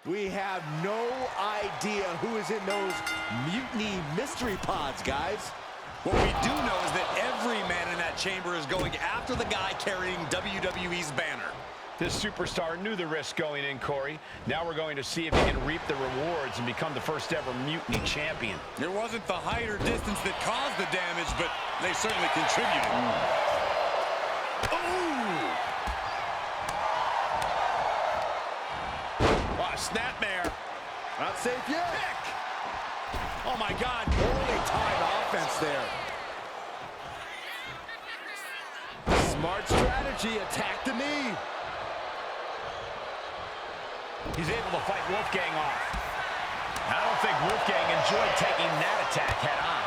We have no idea who is in those mutiny mystery pods, guys. What we do know is that every man in that chamber is going after the guy carrying WWE's banner. This superstar knew the risk going in, Corey. Now we're going to see if he can reap the rewards and become the first ever mutiny champion. It wasn't the height or distance that caused the damage, but they certainly contributed. Oh, snapmare. Not safe yet. Pick. Oh, my God. Poorly timed offense there. Smart strategy. Attack the knee. He's able to fight Wolfgang off. I don't think Wolfgang enjoyed taking that attack head on.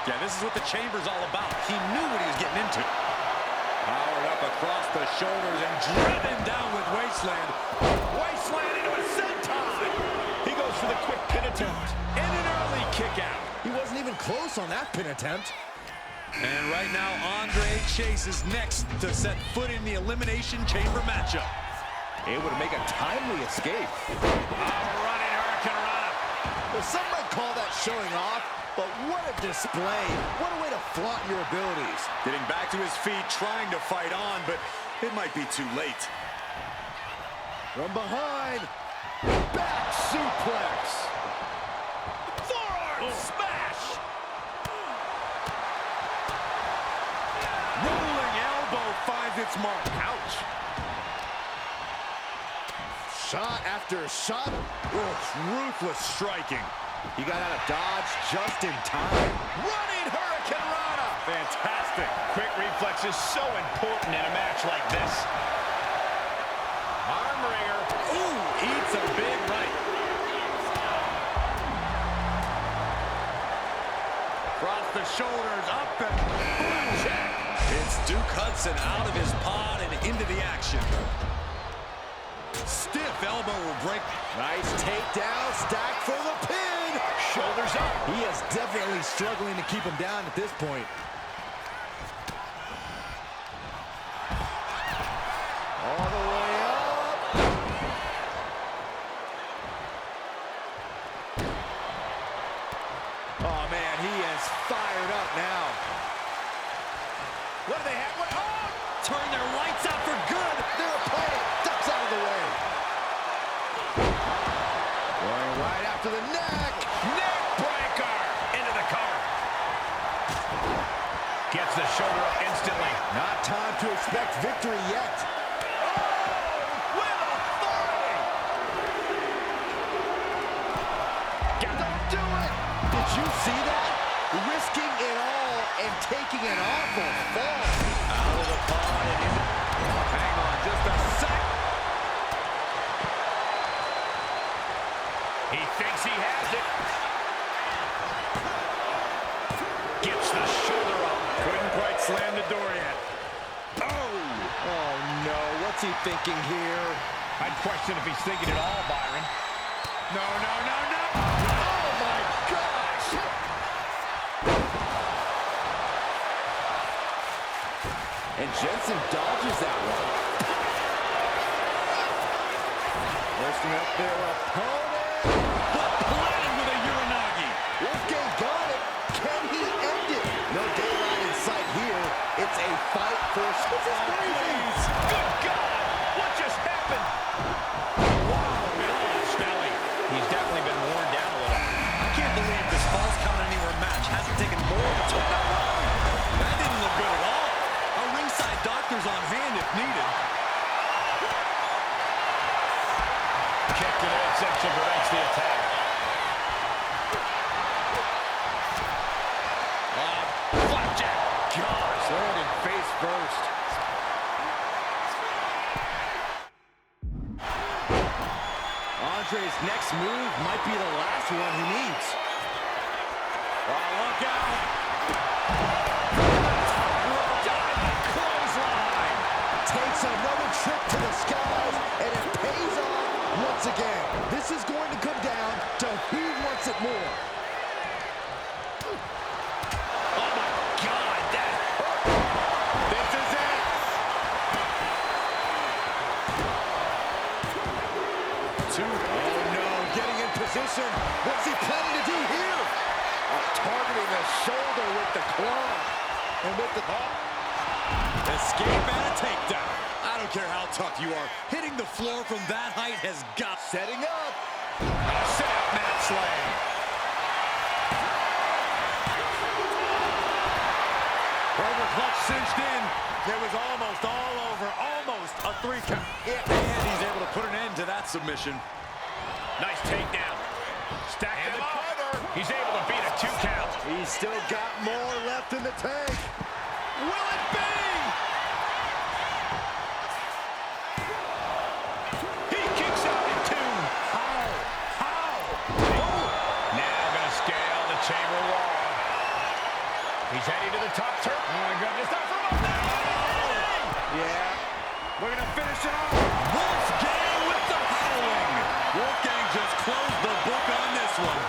Yeah, this is what the chamber's all about. He knew what he was getting into. Powered up across the shoulders and driven down with Wasteland. Wasteland into a senton. He goes for the quick pin attempt. And an early kick out. He wasn't even close on that pin attempt. And right now, Andre Chase is next to set foot in the Elimination Chamber matchup. Able to make a timely escape. Running Hurricane Rana. Well, some might call that showing off, but what a display. What a way to flaunt your abilities. Getting back to his feet, trying to fight on, but it might be too late. From behind, back suplex. Forearm smash. Rolling elbow finds its mark. Ouch. Shot after shot. Ruthless striking. He got out of dodge just in time. Running Hurricane Rana. Fantastic. Quick reflex is so important in a match like this. Arm wringer. Ooh, eats a big right. Across the shoulders, up and check. It's Duke Hudson out of his pod and into the action. Stiff elbow will break. Nice takedown, stack for the pin. Shoulders up. He is definitely struggling to keep him down at this point. All the way up. Oh, man, he is fired up now. What do they have? What? Oh! Turn their lights out for good. Their opponent ducks out of the way. Going right after the neck. Neck breaker. Into the cover. Gets the shoulder up instantly. Not time to expect victory yet. Oh! With authority. Don't do it. Did you see that? Risking it all and taking an awful fall. Out of the pod and in. Hang on just a sec. He thinks he has it. Gets the shoulder up. Couldn't quite slam the door yet. Oh no, what's he thinking here? I'd question if he's thinking it all, Byron. No, no, no, no. Oh my gosh! And Jensen dodges that one. Lifting up their opponent. But playing with a Uranagi. Wolfgang got it. Can he end it? No daylight in sight here. It's a fight for space. Good God! What just happened? Wow, gosh, Nelly. He's definitely been worn down a little. I can't believe this Falls Count Anywhere match hasn't taken more than 2 rounds. That didn't look good at all. Our ringside doctor's on hand if needed. Kick to the midsection prevents the attack. Flapjack. Gosh, landing face first. Andre's next move might be the last one he needs. Oh, look out. Diving clothesline. Takes another trip to the skies, and it pays off once again. This is going to come down to who wants it more. Oh, my God. That hurt. This is it. Oh, no. position. What's he planning to do here? Targeting the shoulder with the claw. And with the... Escape and a takedown. I don't care how tough you are. Hitting the floor from that height has got... Setting up. Set up mat slam. Over clutch cinched in. It was almost all over. Almost a 3 count. Yeah. And he's able to put an end to that submission. Nice takedown. Stack him up. He's able to beat a 2 count. He's still got more left in the tank. Will it be? He kicks out at 2. How? Now gonna scale the chamber wall. He's heading to the top turn. Oh my goodness, not from up there. Yeah. We're gonna finish it off. Wolfgang with the howling. Wolfgang just closed the book on this one.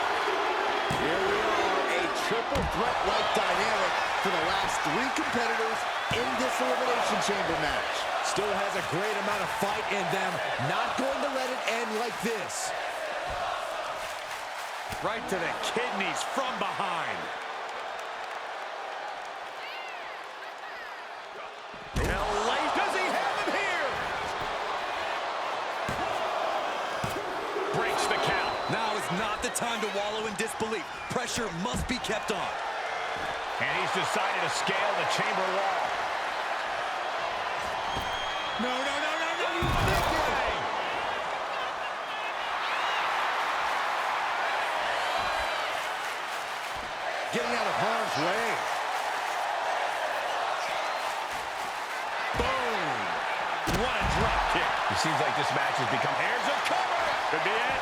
Here we are, a triple threat-like dynamic for the last 3 competitors in this Elimination Chamber match. Still has a great amount of fight in them. Not going to let it end like this. Right to the kidneys from behind. Does he have him here? Breaks the count. Now is not the time to wallow in disbelief. Pressure must be kept on. And he's decided to scale the chamber wall. No. Getting out of harm's way. Boom. What a drop kick. It seems like this match has become... Here's a cover. Could be it.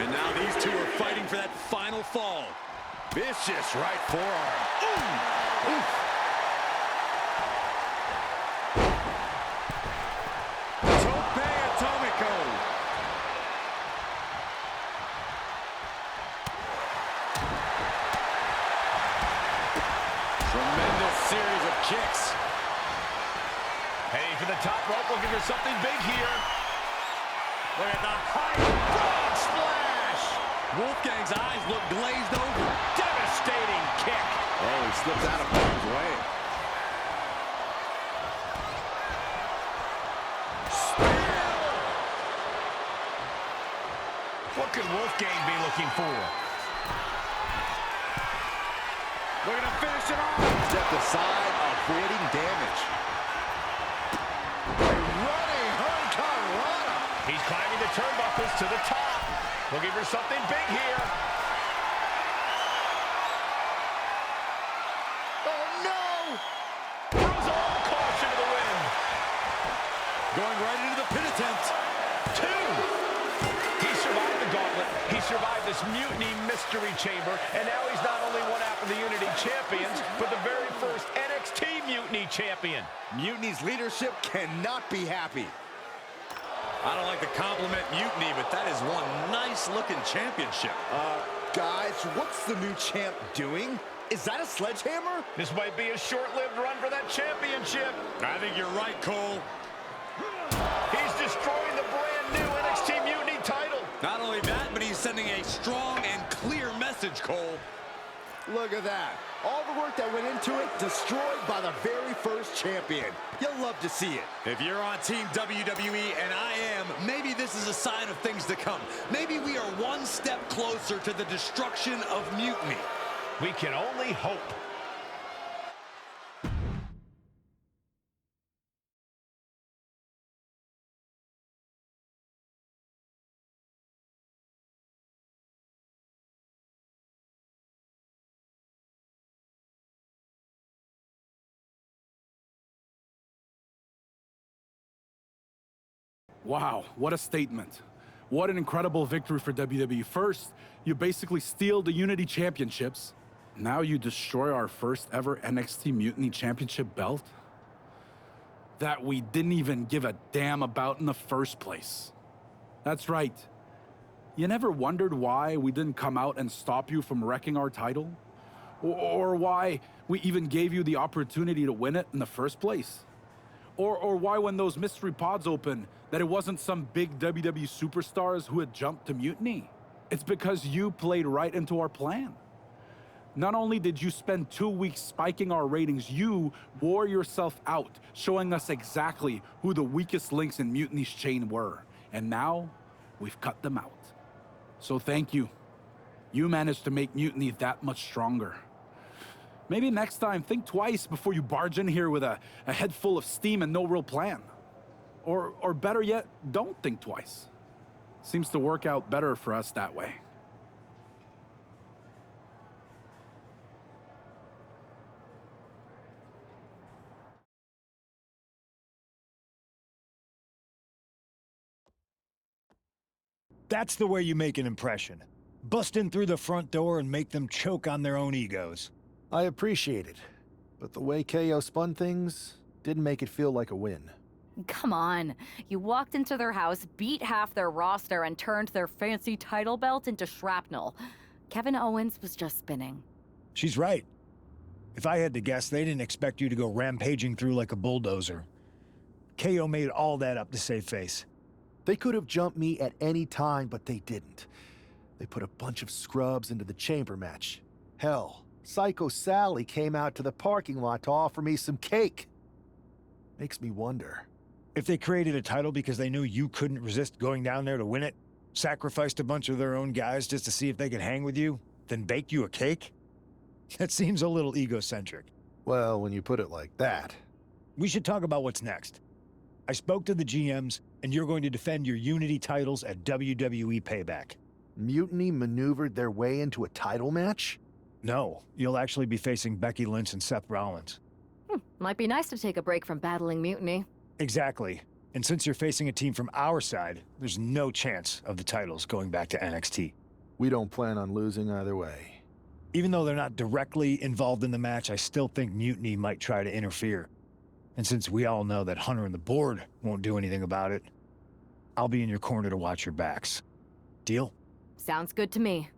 And now these two are fighting for that final fall. Vicious right forearm. Oof. Tope Atomico. Tremendous series of kicks. Heading for the top rope, looking for something big here. Look at the high frog splash. Wolfgang's eyes look glazed over. Devastating kick. Oh, he slipped out of harm's way. What could Wolfgang be looking for? We're gonna finish it off. Step aside, avoiding damage. Running hurricanrana. He's climbing the turnbuckles to the top. Looking for something big here. Oh no! Throws all caution to the wind. Going right into the pin attempt. 2. He survived the gauntlet. He survived this mutiny mystery chamber, and now he's not only one half of the Unity champions, but the very first NXT Mutiny champion. Mutiny's leadership cannot be happy. I don't like the compliment Mutiny, but that is one nice-looking championship. Guys, what's the new champ doing? Is that a sledgehammer? This might be a short-lived run for that championship. I think you're right, Cole. He's destroying the brand new NXT Mutiny title. Not only that, but he's sending a strong and clear message, Cole. Look at that. All the work that went into it, destroyed by the very first champion. You'll love to see it. If you're on Team WWE, and I am, maybe this is a sign of things to come. Maybe we are one step closer to the destruction of Mutiny. We can only hope. Wow, what a statement. What an incredible victory for WWE. First, you basically steal the Unity Championships. Now you destroy our first ever NXT Mutiny Championship belt that we didn't even give a damn about in the first place. That's right. You never wondered why we didn't come out and stop you from wrecking our title? Or why we even gave you the opportunity to win it in the first place? Or why when those mystery pods open, that it wasn't some big WWE superstars who had jumped to Mutiny? It's because you played right into our plan. Not only did you spend 2 weeks spiking our ratings, you wore yourself out, showing us exactly who the weakest links in Mutiny's chain were. And now, we've cut them out. So thank you. You managed to make Mutiny that much stronger. Maybe next time, think twice before you barge in here with a head full of steam and no real plan. Or better yet, don't think twice. Seems to work out better for us that way. That's the way you make an impression. Bust in through the front door and make them choke on their own egos. I appreciate it, but the way KO spun things didn't make it feel like a win. Come on. You walked into their house, beat half their roster, and turned their fancy title belt into shrapnel. Kevin Owens was just spinning. She's right. If I had to guess, they didn't expect you to go rampaging through like a bulldozer. KO made all that up to save face. They could have jumped me at any time, but they didn't. They put a bunch of scrubs into the chamber match. Hell, Psycho Sally came out to the parking lot to offer me some cake. Makes me wonder. If they created a title because they knew you couldn't resist going down there to win it, sacrificed a bunch of their own guys just to see if they could hang with you, then baked you a cake? That seems a little egocentric. Well, when you put it like that. We should talk about what's next. I spoke to the GMs, and you're going to defend your Unity titles at WWE Payback. Mutiny maneuvered their way into a title match? No, you'll actually be facing Becky Lynch and Seth Rollins. Might be nice to take a break from battling Mutiny. Exactly. And since you're facing a team from our side, there's no chance of the titles going back to NXT. We don't plan on losing either way. Even though they're not directly involved in the match, I still think Mutiny might try to interfere. And since we all know that Hunter and the board won't do anything about it, I'll be in your corner to watch your backs. Deal? Sounds good to me.